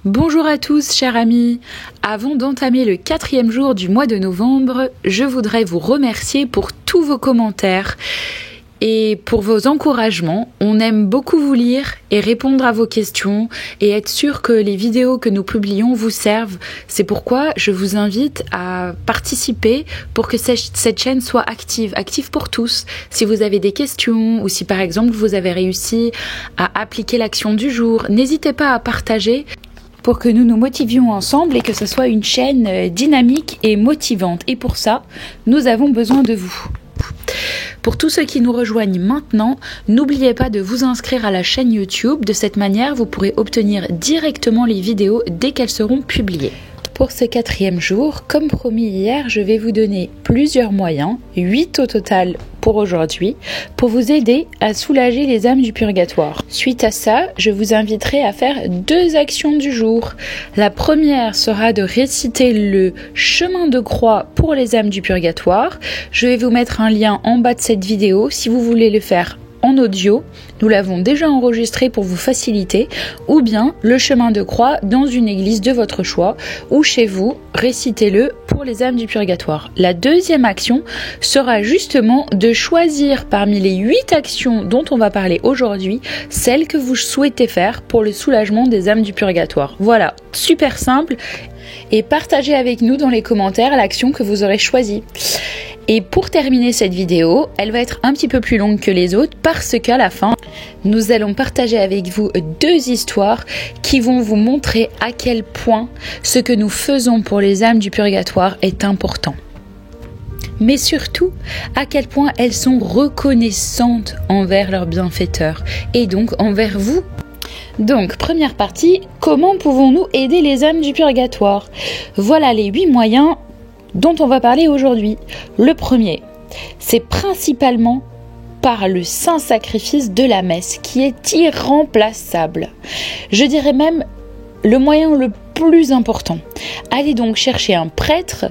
Bonjour à tous, chers amis. Avant d'entamer le 4e jour du mois de novembre, je voudrais vous remercier pour tous vos commentaires et pour vos encouragements. On aime beaucoup vous lire et répondre à vos questions et être sûr que les vidéos que nous publions vous servent. C'est pourquoi je vous invite à participer pour que cette chaîne soit active pour tous. Si vous avez des questions ou si par exemple vous avez réussi à appliquer l'action du jour, n'hésitez pas à partager pour que nous nous motivions ensemble et que ce soit une chaîne dynamique et motivante. Et pour ça, nous avons besoin de vous. Pour tous ceux qui nous rejoignent maintenant, n'oubliez pas de vous inscrire à la chaîne YouTube. De cette manière, vous pourrez obtenir directement les vidéos dès qu'elles seront publiées. Pour ce 4e jour, comme promis hier, je vais vous donner plusieurs moyens, 8 au total pour aujourd'hui, pour vous aider à soulager les âmes du purgatoire. Suite à ça, je vous inviterai à faire 2 actions du jour. La première sera de réciter le chemin de croix pour les âmes du purgatoire. Je vais vous mettre un lien en bas de cette vidéo si vous voulez le faire en audio. Nous l'avons déjà enregistré pour vous faciliter, ou bien le chemin de croix dans une église de votre choix ou chez vous, récitez-le pour les âmes du purgatoire. La deuxième action sera justement de choisir parmi les 8 actions dont on va parler aujourd'hui, celle que vous souhaitez faire pour le soulagement des âmes du purgatoire. Voilà, super simple, et partagez avec nous dans les commentaires l'action que vous aurez choisie. Et pour terminer cette vidéo, elle va être un petit peu plus longue que les autres parce qu'à la fin, nous allons partager avec vous 2 histoires qui vont vous montrer à quel point ce que nous faisons pour les âmes du purgatoire est important. Mais surtout, à quel point elles sont reconnaissantes envers leur bienfaiteur et donc envers vous. Donc, première partie, comment pouvons-nous aider les âmes du purgatoire ? Voilà les 8 moyens dont on va parler aujourd'hui. Le premier, c'est principalement par le saint sacrifice de la messe qui est irremplaçable. Je dirais même le moyen le plus important. Allez donc chercher un prêtre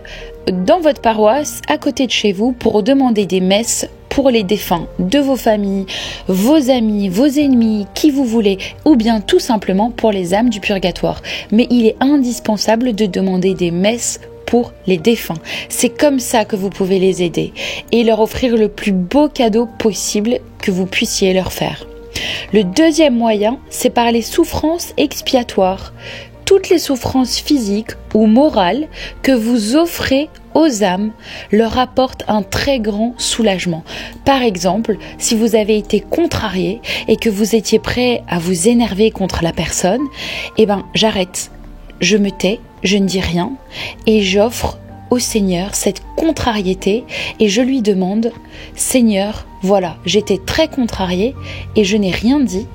dans votre paroisse à côté de chez vous pour demander des messes pour les défunts de vos familles, vos amis, vos ennemis, qui vous voulez, ou bien tout simplement pour les âmes du purgatoire. Mais il est indispensable de demander des messes pour les défunts. C'est comme ça que vous pouvez les aider et leur offrir le plus beau cadeau possible que vous puissiez leur faire. Le deuxième moyen, c'est par les souffrances expiatoires. Toutes les souffrances physiques ou morales que vous offrez aux âmes leur apportent un très grand soulagement. Par exemple, si vous avez été contrarié et que vous étiez prêt à vous énerver contre la personne, j'arrête. Je me tais, je ne dis rien et j'offre au Seigneur cette contrariété et je lui demande « Seigneur, voilà, j'étais très contrarié et je n'ai rien dit.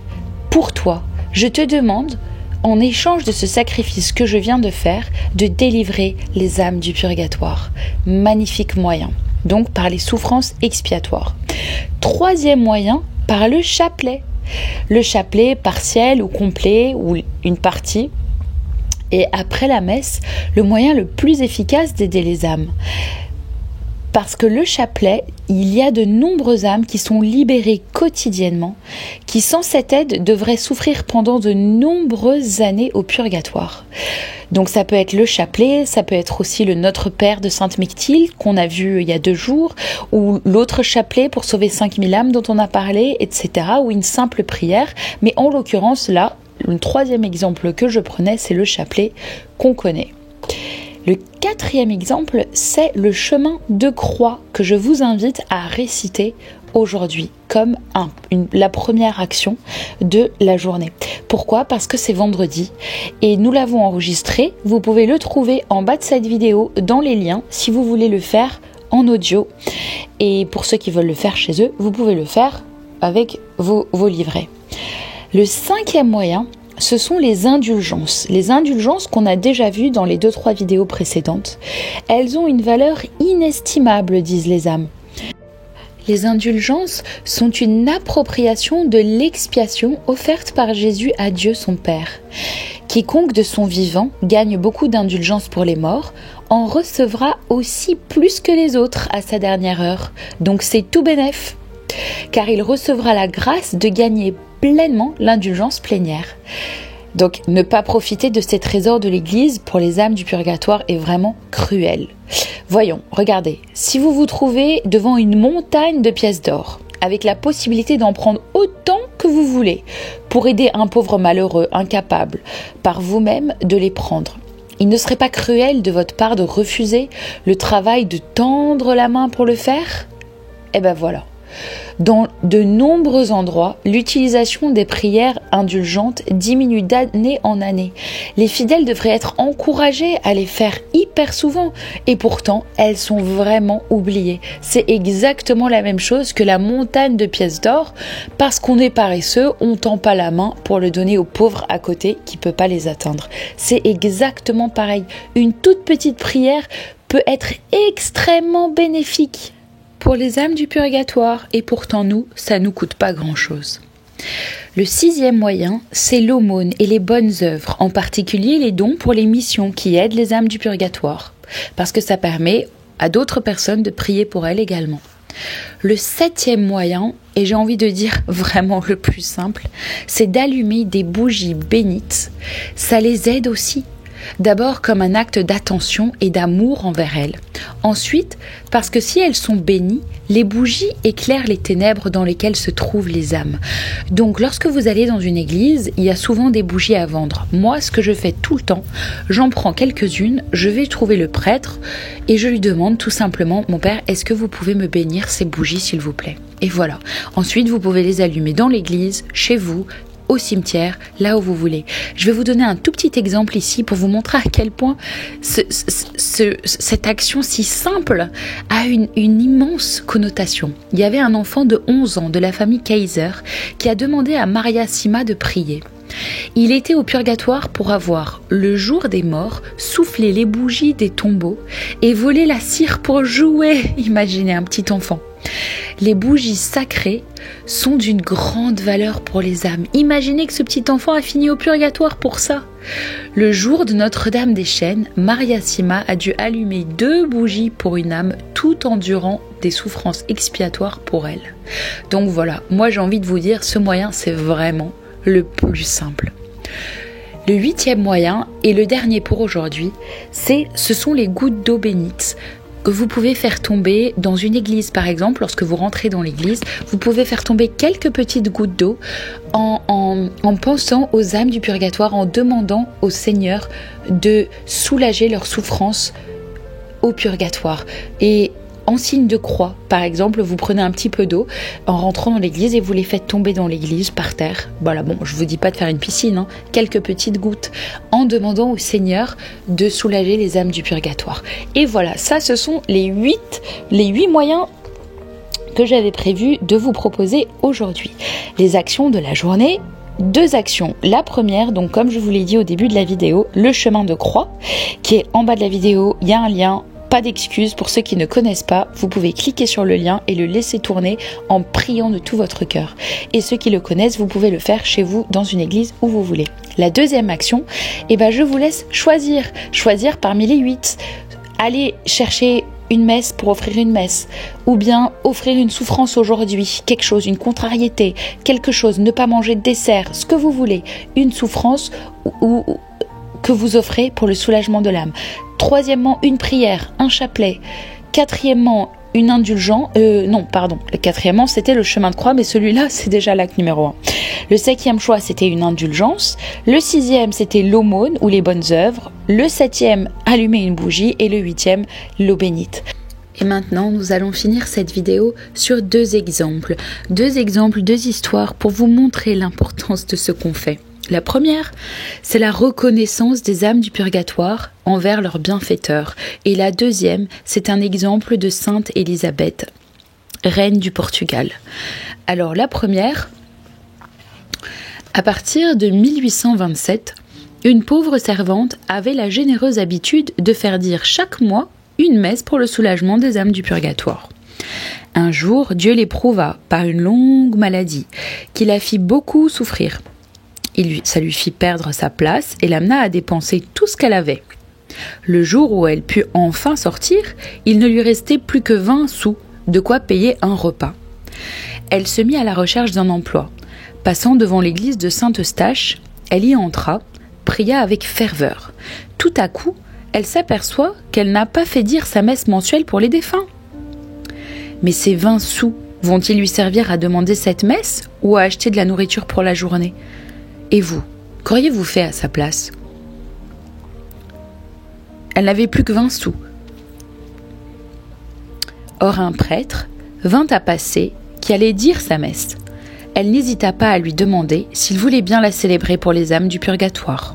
Pour toi, je te demande, en échange de ce sacrifice que je viens de faire, de délivrer les âmes du purgatoire. » Magnifique moyen. Donc par les souffrances expiatoires. 3e moyen, par le chapelet. Le chapelet partiel ou complet ou une partie. Et après la messe, le moyen le plus efficace d'aider les âmes. Parce que le chapelet, il y a de nombreuses âmes qui sont libérées quotidiennement, qui sans cette aide devraient souffrir pendant de nombreuses années au purgatoire. Donc ça peut être le chapelet, ça peut être aussi le Notre Père de Sainte Mechtilde qu'on a vu il y a 2 jours, ou l'autre chapelet pour sauver 5000 âmes dont on a parlé, etc. ou une simple prière. Mais en l'occurrence là, le 3e exemple que je prenais, c'est le chapelet qu'on connaît. Le 4e exemple, c'est le chemin de croix que je vous invite à réciter aujourd'hui comme la première action de la journée. Pourquoi ? Parce que c'est vendredi et nous l'avons enregistré. Vous pouvez le trouver en bas de cette vidéo dans les liens si vous voulez le faire en audio. Et pour ceux qui veulent le faire chez eux, vous pouvez le faire avec vos livrets. Le 5e moyen, ce sont les indulgences. Les indulgences qu'on a déjà vues dans les 2-3 vidéos précédentes. Elles ont une valeur inestimable, disent les âmes. Les indulgences sont une appropriation de l'expiation offerte par Jésus à Dieu son Père. Quiconque de son vivant gagne beaucoup d'indulgences pour les morts en recevra aussi plus que les autres à sa dernière heure. Donc c'est tout bénef. Car il recevra la grâce de gagner pleinement l'indulgence plénière. Donc ne pas profiter de ces trésors de l'église pour les âmes du purgatoire est vraiment cruel. Voyons, regardez, si vous vous trouvez devant une montagne de pièces d'or, avec la possibilité d'en prendre autant que vous voulez, pour aider un pauvre malheureux, incapable, par vous-même de les prendre. Il ne serait pas cruel de votre part de refuser le travail de tendre la main pour le faire ? Eh ben voilà. Dans de nombreux endroits, l'utilisation des prières indulgentes diminue d'année en année. Les fidèles devraient être encouragés à les faire hyper souvent et pourtant, elles sont vraiment oubliées. C'est exactement la même chose que la montagne de pièces d'or. Parce qu'on est paresseux, on tend pas la main pour le donner au pauvre à côté qui peut pas les atteindre. C'est exactement pareil. Une toute petite prière peut être extrêmement bénéfique pour les âmes du purgatoire, et pourtant nous, ça nous coûte pas grand-chose. Le 6e moyen, c'est l'aumône et les bonnes œuvres, en particulier les dons pour les missions qui aident les âmes du purgatoire, parce que ça permet à d'autres personnes de prier pour elles également. Le 7e moyen, et j'ai envie de dire vraiment le plus simple, c'est d'allumer des bougies bénites. Ça les aide aussi. D'abord comme un acte d'attention et d'amour envers elles. Ensuite, parce que si elles sont bénies, les bougies éclairent les ténèbres dans lesquelles se trouvent les âmes. Donc lorsque vous allez dans une église, il y a souvent des bougies à vendre. Moi, ce que je fais tout le temps, j'en prends quelques-unes, je vais trouver le prêtre et je lui demande tout simplement, mon père, est-ce que vous pouvez me bénir ces bougies s'il vous plaît ? Et voilà. Ensuite, vous pouvez les allumer dans l'église, chez vous, au cimetière, là où vous voulez. Je vais vous donner un tout petit exemple ici pour vous montrer à quel point cette action si simple a une immense connotation. Il y avait un enfant de 11 ans de la famille Kaiser qui a demandé à Maria Sima de prier. Il était au purgatoire pour avoir, le jour des morts, soufflé les bougies des tombeaux et volé la cire pour jouer. Imaginez un petit enfant. Les bougies sacrées sont d'une grande valeur pour les âmes. Imaginez que ce petit enfant a fini au purgatoire pour ça. Le jour de Notre-Dame des Chênes, Maria Sima a dû allumer 2 bougies pour une âme tout endurant des souffrances expiatoires pour elle. Donc voilà, moi j'ai envie de vous dire, ce moyen c'est vraiment le plus simple. Le 8e moyen et le dernier pour aujourd'hui, ce sont les gouttes d'eau bénite que vous pouvez faire tomber dans une église par exemple. Lorsque vous rentrez dans l'église, vous pouvez faire tomber quelques petites gouttes d'eau en pensant aux âmes du purgatoire, en demandant au Seigneur de soulager leurs souffrances au purgatoire. Et en signe de croix, par exemple, vous prenez un petit peu d'eau en rentrant dans l'église et vous les faites tomber dans l'église par terre. Voilà, bon, je vous dis pas de faire une piscine, quelques petites gouttes, en demandant au Seigneur de soulager les âmes du purgatoire. Et voilà, ça, ce sont les 8 moyens que j'avais prévu de vous proposer aujourd'hui. Les actions de la journée. 2 actions. La première, donc comme je vous l'ai dit au début de la vidéo, le chemin de croix, qui est en bas de la vidéo. Il y a un lien. Pas d'excuses pour ceux qui ne connaissent pas, vous pouvez cliquer sur le lien et le laisser tourner en priant de tout votre cœur. Et ceux qui le connaissent, vous pouvez le faire chez vous, dans une église, où vous voulez. La deuxième action, je vous laisse choisir parmi les 8. Allez chercher une messe pour offrir une messe, ou bien offrir une souffrance aujourd'hui, quelque chose, une contrariété, quelque chose, ne pas manger de dessert, ce que vous voulez, une souffrance ou que vous offrez pour le soulagement de l'âme. Troisièmement, une prière, un chapelet. Quatrièmement, une indulgence. Le quatrièmement, c'était le chemin de croix, mais celui-là, c'est déjà l'acte numéro 1. Le 5e choix, c'était une indulgence. Le 6e, c'était l'aumône ou les bonnes œuvres. Le 7e, allumer une bougie. Et le 8e, l'eau bénite. Et maintenant, nous allons finir cette vidéo sur 2 exemples. 2 histoires pour vous montrer l'importance de ce qu'on fait. La première, c'est la reconnaissance des âmes du purgatoire envers leur bienfaiteur. Et la deuxième, c'est un exemple de Sainte Élisabeth, reine du Portugal. Alors la première, à partir de 1827, une pauvre servante avait la généreuse habitude de faire dire chaque mois une messe pour le soulagement des âmes du purgatoire. Un jour, Dieu l'éprouva par une longue maladie qui la fit beaucoup souffrir. Ça lui fit perdre sa place et l'amena à dépenser tout ce qu'elle avait. Le jour où elle put enfin sortir, il ne lui restait plus que 20 sous, de quoi payer un repas. Elle se mit à la recherche d'un emploi. Passant devant l'église de Saint-Eustache, Elle y entra, pria avec ferveur. Tout à coup, elle s'aperçoit qu'elle n'a pas fait dire sa messe mensuelle pour les défunts. Mais ces 20 sous vont-ils lui servir à demander cette messe ou à acheter de la nourriture pour la journée? Et vous, qu'auriez-vous fait à sa place? Elle n'avait plus que 20 sous. Or un prêtre vint à passer qui allait dire sa messe. Elle n'hésita pas à lui demander s'il voulait bien la célébrer pour les âmes du purgatoire.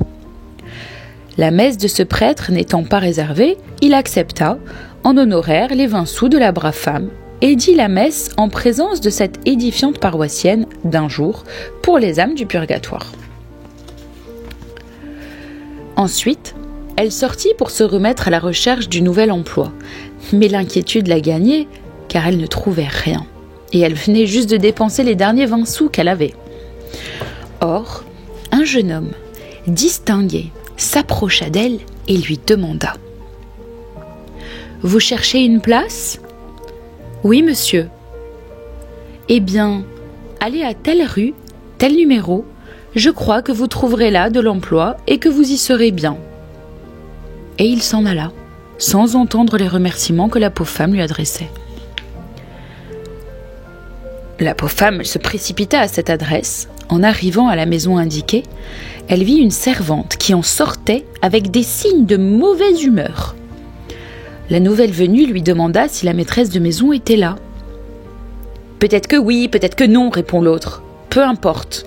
La messe de ce prêtre n'étant pas réservée, il accepta, en honoraire, les 20 sous de la brave femme et dit la messe en présence de cette édifiante paroissienne d'un jour pour les âmes du purgatoire. Ensuite, elle sortit pour se remettre à la recherche du nouvel emploi, mais l'inquiétude la gagnait car elle ne trouvait rien et elle venait juste de dépenser les derniers 20 sous qu'elle avait. Or, un jeune homme distingué s'approcha d'elle et lui demanda: « Vous cherchez une place ? » « Oui, monsieur. »« Eh bien, allez à telle rue, tel numéro, je crois que vous trouverez là de l'emploi et que vous y serez bien. » Et il s'en alla, sans entendre les remerciements que la pauvre femme lui adressait. La pauvre femme se précipita à cette adresse. En arrivant à la maison indiquée, elle vit une servante qui en sortait avec des signes de mauvaise humeur. La nouvelle venue lui demanda si la maîtresse de maison était là. « Peut-être que oui, peut-être que non, répond l'autre. Peu importe.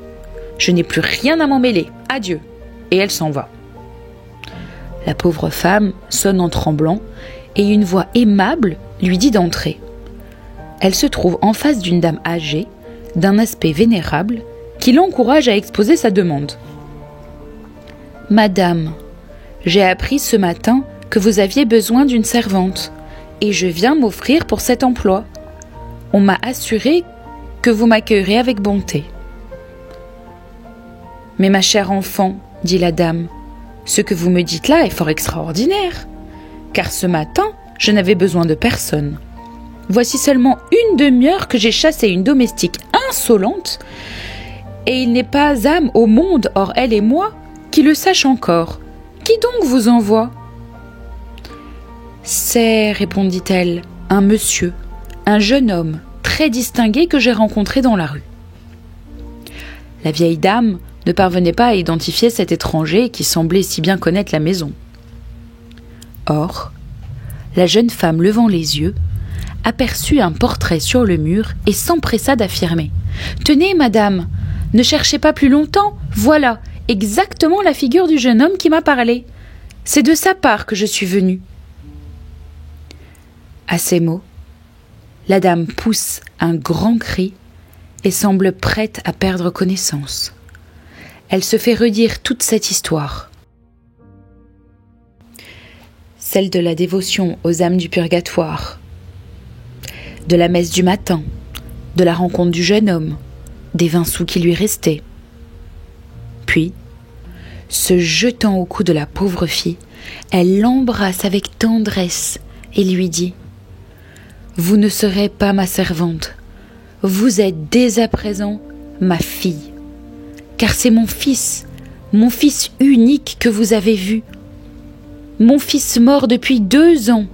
Je n'ai plus rien à m'en mêler. Adieu. » Et elle s'en va. La pauvre femme sonne en tremblant et une voix aimable lui dit d'entrer. Elle se trouve en face d'une dame âgée, d'un aspect vénérable, qui l'encourage à exposer sa demande. « Madame, j'ai appris ce matin que vous aviez besoin d'une servante, et je viens m'offrir pour cet emploi. On m'a assuré que vous m'accueillerez avec bonté. »« Mais ma chère enfant, dit la dame, ce que vous me dites là est fort extraordinaire, car ce matin, je n'avais besoin de personne. Voici seulement une demi-heure que j'ai chassé une domestique insolente, et il n'est pas âme au monde, hors elle et moi, qui le sache encore. Qui donc vous envoie ? » ?»« C'est, répondit-elle, un monsieur, un jeune homme, très distingué que j'ai rencontré dans la rue. » La vieille dame ne parvenait pas à identifier cet étranger qui semblait si bien connaître la maison. Or, la jeune femme, levant les yeux, aperçut un portrait sur le mur et s'empressa d'affirmer: « Tenez, madame, ne cherchez pas plus longtemps, voilà exactement la figure du jeune homme qui m'a parlé. C'est de sa part que je suis venue. » À ces mots, la dame pousse un grand cri et semble prête à perdre connaissance. Elle se fait redire toute cette histoire. Celle de la dévotion aux âmes du purgatoire, de la messe du matin, de la rencontre du jeune homme, des 20 sous qui lui restaient. Puis, se jetant au cou de la pauvre fille, elle l'embrasse avec tendresse et lui dit: « Vous ne serez pas ma servante, vous êtes dès à présent ma fille, car c'est mon fils unique que vous avez vu, mon fils mort depuis 2 ans,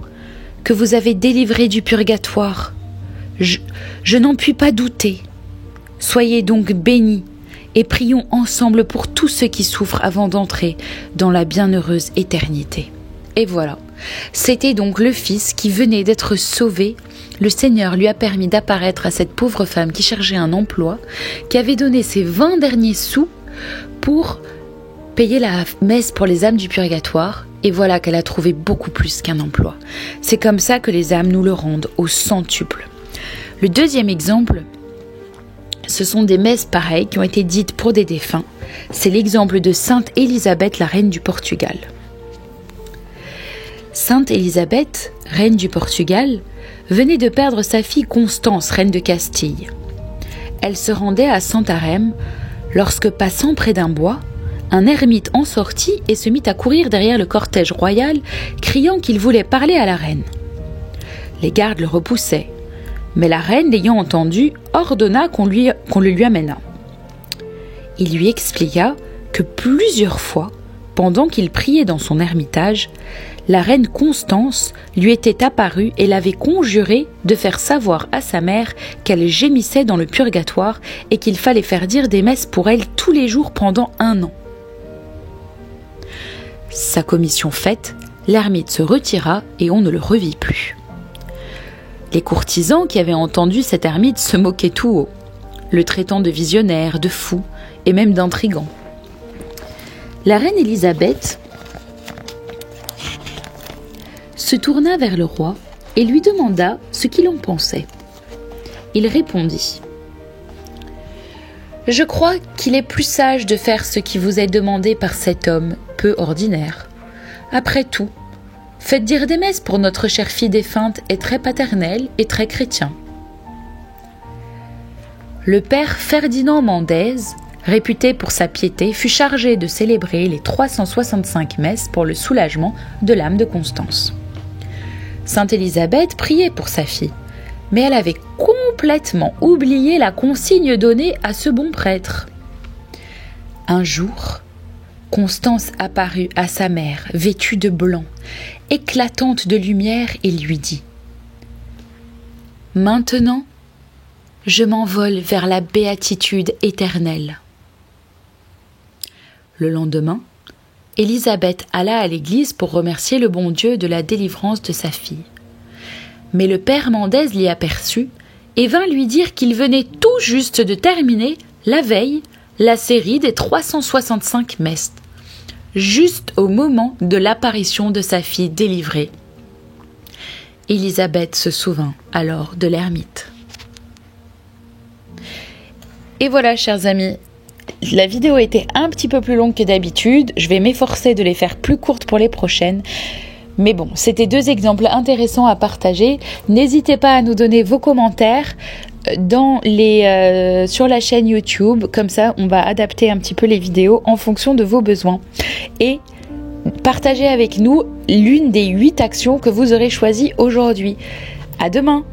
que vous avez délivré du purgatoire. Je n'en puis pas douter. Soyez donc bénis et prions ensemble pour tous ceux qui souffrent avant d'entrer dans la bienheureuse éternité. » Et voilà, c'était donc le fils qui venait d'être sauvé. Le Seigneur lui a permis d'apparaître à cette pauvre femme qui cherchait un emploi, qui avait donné ses 20 derniers sous pour payer la messe pour les âmes du purgatoire. Et voilà qu'elle a trouvé beaucoup plus qu'un emploi. C'est comme ça que les âmes nous le rendent au centuple. Le deuxième exemple, ce sont des messes pareilles qui ont été dites pour des défunts. C'est l'exemple de Sainte Élisabeth, la reine du Portugal. Sainte Élisabeth, reine du Portugal, venait de perdre sa fille Constance, reine de Castille. Elle se rendait à Santarém lorsque, passant près d'un bois, un ermite en sortit et se mit à courir derrière le cortège royal, criant qu'il voulait parler à la reine. Les gardes le repoussaient, mais la reine, l'ayant entendu, ordonna qu'on le lui amena. Il lui expliqua que plusieurs fois, pendant qu'il priait dans son ermitage, la reine Constance lui était apparue et l'avait conjuré de faire savoir à sa mère qu'elle gémissait dans le purgatoire et qu'il fallait faire dire des messes pour elle tous les jours pendant 1 an. Sa commission faite, l'ermite se retira et on ne le revit plus. Les courtisans qui avaient entendu cet ermite se moquaient tout haut, le traitant de visionnaire, de fou et même d'intrigant. La reine Élisabeth se tourna vers le roi et lui demanda ce qu'il en pensait. Il répondit : « Je crois qu'il est plus sage de faire ce qui vous est demandé par cet homme peu ordinaire. Après tout, faites dire des messes pour notre chère fille défunte est très paternelle et très chrétien. » Le père Ferdinand Mendès, réputé pour sa piété, fut chargé de célébrer les 365 messes pour le soulagement de l'âme de Constance. Sainte Élisabeth priait pour sa fille, mais elle avait complètement oublié la consigne donnée à ce bon prêtre. Un jour, Constance apparut à sa mère, vêtue de blanc, éclatante de lumière, et lui dit : « Maintenant, je m'envole vers la béatitude éternelle. » Le lendemain, Élisabeth alla à l'église pour remercier le bon Dieu de la délivrance de sa fille. Mais le père Mendès l'y aperçut et vint lui dire qu'il venait tout juste de terminer, la veille, la série des 365 messes, juste au moment de l'apparition de sa fille délivrée. Élisabeth se souvint alors de l'ermite. Et voilà, chers amis, la vidéo était un petit peu plus longue que d'habitude. Je vais m'efforcer de les faire plus courtes pour les prochaines. Mais bon, c'était 2 exemples intéressants à partager. N'hésitez pas à nous donner vos commentaires sur la chaîne YouTube. Comme ça, on va adapter un petit peu les vidéos en fonction de vos besoins. Et partagez avec nous l'une des 8 actions que vous aurez choisies aujourd'hui. À demain!